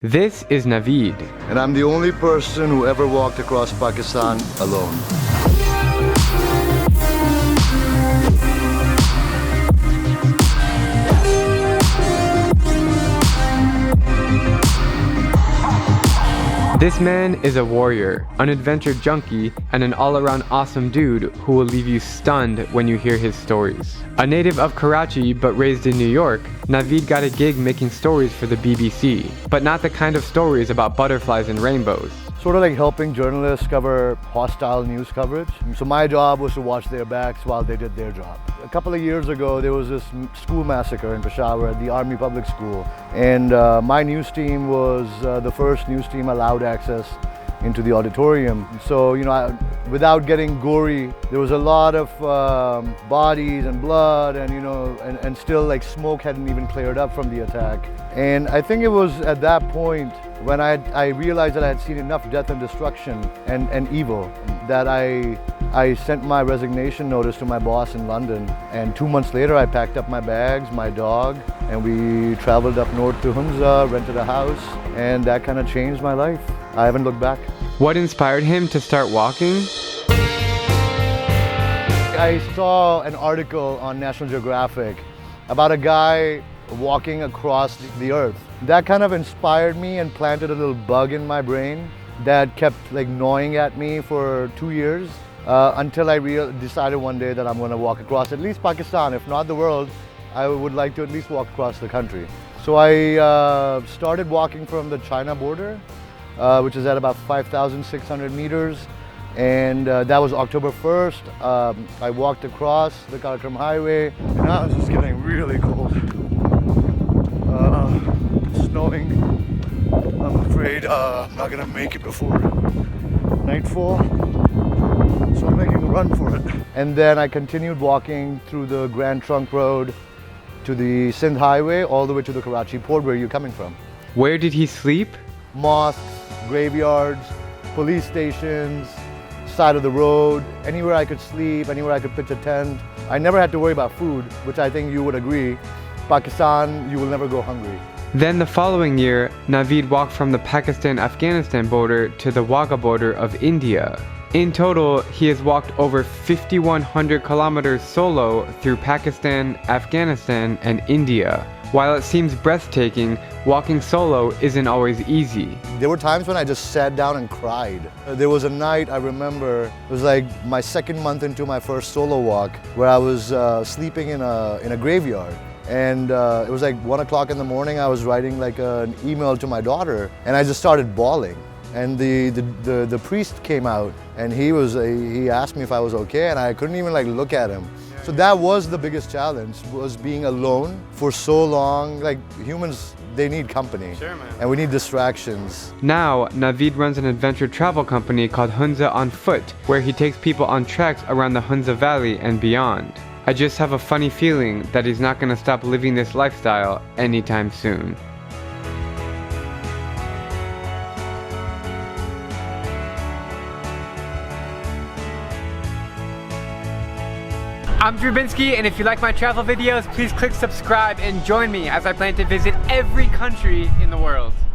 This is Naveed. And I'm the only person who ever walked across Pakistan alone. This man is a warrior, an adventure junkie, and an all-around awesome dude who will leave you stunned when you hear his stories. A native of Karachi but raised in New York, Naveed got a gig making stories for the BBC, but not the kind of stories about butterflies and rainbows. Sort of like helping journalists cover hostile news coverage. So my job was to watch their backs while they did their job. A couple of years ago, there was this school massacre in Peshawar at the Army Public School. And my news team was the first news team allowed access into the auditorium. So, without getting gory, there was a lot of bodies and blood and still like smoke hadn't even cleared up from the attack. And I think it was at that point when I realized that I had seen enough death and destruction and evil that I sent my resignation notice to my boss in London. And 2 months later, I packed up my bags, my dog, and we traveled up north to Hunza, rented a house, and that kind of changed my life. I haven't looked back. What inspired him to start walking? I saw an article on National Geographic about a guy walking across the earth. That kind of inspired me and planted a little bug in my brain that kept like gnawing at me for 2 years until I decided one day that I'm going to walk across at least Pakistan, if not the world. I would like to at least walk across the country. So I started walking from the China border, which is at about 5,600 meters. And that was October 1st. I walked across the Karakoram highway. And now it's just getting really cold. It's snowing. I'm afraid I'm not gonna make it before nightfall. So I'm making a run for it. And then I continued walking through the Grand Trunk Road to the Sindh Highway all the way to the Karachi port where you're coming from. Where did he sleep? Mosques, graveyards, police stations, side of the road, anywhere I could sleep, anywhere I could pitch a tent. I never had to worry about food, which I think you would agree. Pakistan, you will never go hungry. Then the following year, Naveed walked from the Pakistan-Afghanistan border to the Wagah border of India. In total, he has walked over 5,100 kilometers solo through Pakistan, Afghanistan, and India. While it seems breathtaking, walking solo isn't always easy. There were times when I just sat down and cried. There was a night I remember, it was like my second month into my first solo walk, where I was sleeping in a graveyard. And it was like 1 o'clock in the morning. I was writing like an email to my daughter, and I just started bawling. And the priest came out, and he asked me if I was okay, and I couldn't even like look at him. So that was the biggest challenge, was being alone for so long. Like humans, they need company. Sure, man. And we need distractions. Now, Naveed runs an adventure travel company called Hunza on Foot, where he takes people on treks around the Hunza Valley and beyond. I just have a funny feeling that he's not going to stop living this lifestyle anytime soon. I'm Drewbinsky, and if you like my travel videos, please click subscribe and join me as I plan to visit every country in the world.